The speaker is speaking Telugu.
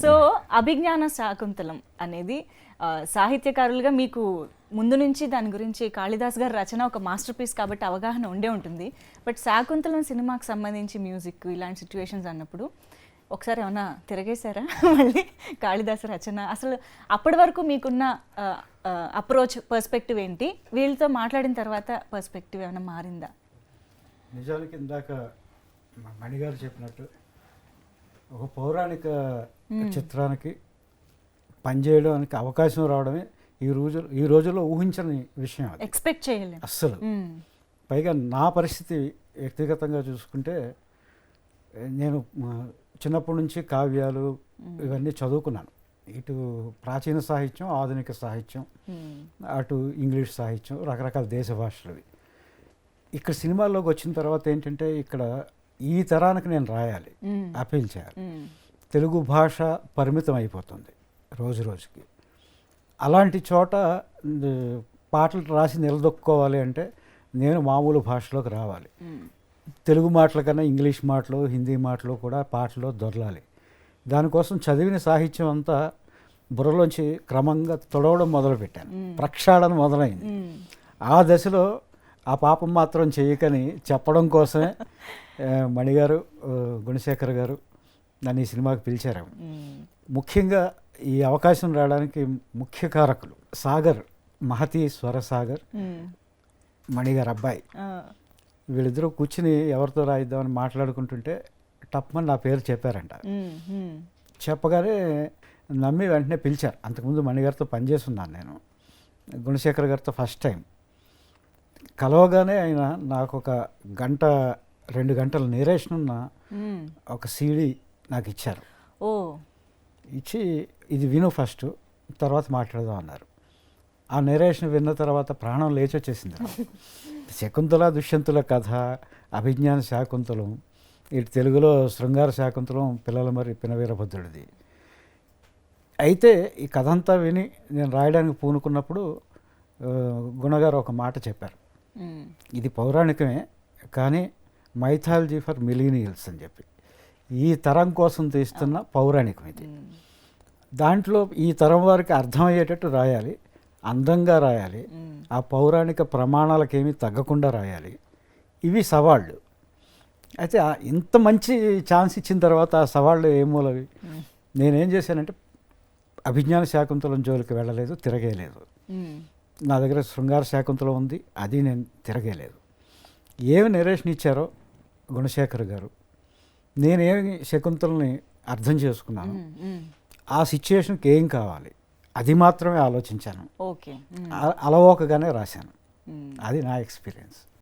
సో అభిజ్ఞాన శాకుంతలం అనేది సాహిత్యకారులుగా మీకు ముందు నుంచి దాని గురించి కాళిదాస్ గారి రచన ఒక మాస్టర్ పీస్ కాబట్టి అవగాహన ఉండే ఉంటుంది. బట్ శాకుంతలం సినిమాకి సంబంధించి మ్యూజిక్ ఇలాంటి సిచ్యువేషన్స్ అన్నప్పుడు ఒకసారి ఏమన్నా తిరగేశారా మళ్ళీ కాళిదాస్ రచన? అసలు అప్పటి వరకు మీకున్న అప్రోచ్ పర్స్పెక్టివ్ ఏంటి, వీళ్ళతో మాట్లాడిన తర్వాత పర్స్పెక్టివ్ ఏమైనా మారిందా? నిజానికి ఇందాక మణిగారు చెప్పినట్టు ఒక పౌరాణిక చిత్రానికి పనిచేయడానికి అవకాశం రావడమే ఈ రోజుల్లో ఊహించని విషయం, ఎక్స్పెక్ట్ చేయలేదు అస్సలు. పైగా నా పరిస్థితి వ్యక్తిగతంగా చూసుకుంటే, నేను చిన్నప్పటి నుంచి కావ్యాలు ఇవన్నీ చదువుకున్నాను. ఇటు ప్రాచీన సాహిత్యం, ఆధునిక సాహిత్యం, అటు ఇంగ్లీష్ సాహిత్యం, రకరకాల దేశ భాషలవి. ఇక్కడ సినిమాల్లోకి వచ్చిన తర్వాత ఏంటంటే, ఇక్కడ ఈ తరానికి నేను రాయాలి, అపీల్ చేయాలి. తెలుగు భాష పరిమితం అయిపోతుంది రోజు రోజుకి. అలాంటి చోట పాటలు రాసి నిలదొక్కుకోవాలి అంటే నేను మామూలు భాషలోకి రావాలి. తెలుగు మాటల కన్నా ఇంగ్లీష్ మాటలు, హిందీ మాటలు కూడా పాటలో దొరలాలి. దానికోసం చదివిన సాహిత్యం అంతా బుర్రలోంచి క్రమంగా తొడవడం మొదలుపెట్టాను. ప్రక్షాళన మొదలైంది. ఆ దశలో ఆ పాపం మాత్రం చేయకని చెప్పడం కోసమే మణిగారు, గుణశేఖర్ గారు నన్ను ఈ సినిమాకి పిలిచారు. ముఖ్యంగా ఈ అవకాశం రావడానికి ముఖ్య కారకులు సాగర్, మహతి స్వరసాగర్, మణిగారు అబ్బాయి. వీళ్ళిద్దరూ కూర్చుని ఎవరితో రాయిద్దామని మాట్లాడుకుంటుంటే టప్మని నా పేరు చెప్పారంట. చెప్పగానే నమ్మి వెంటనే పిలిచారు. అంతకుముందు మణిగారితో పనిచేస్తున్నాను నేను, గుణశేఖర్ గారితో ఫస్ట్ టైం. కలవగానే ఆయన నాకు ఒక 2 గంటల నేరేషన్ ఉన్న ఒక సీడీ నాకు ఇచ్చారు. ఇచ్చి ఇది విను ఫస్ట్, తర్వాత మాట్లాడదాం అన్నారు. ఆ నేరేషన్ విన్న తర్వాత ప్రాణం లేచొచ్చేసింది. శకుంతల దుష్యంతుల కథ, అభిజ్ఞాన శాకుంతలం, ఇటు తెలుగులో శృంగార శాకుంతలం పిల్లల మరి పినవీరభద్రుడిది. అయితే ఈ కథ అంతా విని నేను రాయడానికి పూనుకున్నప్పుడు గుణగారు ఒక మాట చెప్పారు. ఇది పౌరాణికమే కానీ మైథాలజీ ఫర్ మిలీనియల్స్ అని చెప్పి, ఈ తరం కోసం తీస్తున్న పౌరాణికం ఇది. దాంట్లో ఈ తరం వారికి అర్థమయ్యేటట్టు రాయాలి, అందంగా రాయాలి, ఆ పౌరాణిక ప్రమాణాలకేమీ తగ్గకుండా రాయాలి. ఇవి సవాళ్ళు. అయితే ఇంత మంచి ఛాన్స్ ఇచ్చిన తర్వాత ఆ సవాళ్ళు ఏమూలవి? నేనేం చేశానంటే అభిజ్ఞాన శాకుంతలం జోలికి వెళ్ళలేదు, తిరగేయలేదు. నా దగ్గర శృంగార శాకుంతలం ఉంది, అది నేను తిరగేయలేదు. ఏమి నెరేషన్ ఇచ్చారో గుణశేఖర్ గారు, నేనేమి శకుంతలని అర్థం చేసుకున్నాను, ఆ సిచ్యుయేషన్కి ఏం కావాలి అది మాత్రమే ఆలోచించాను. అలవోకగానే రాశాను. అది నా ఎక్స్పీరియన్స్.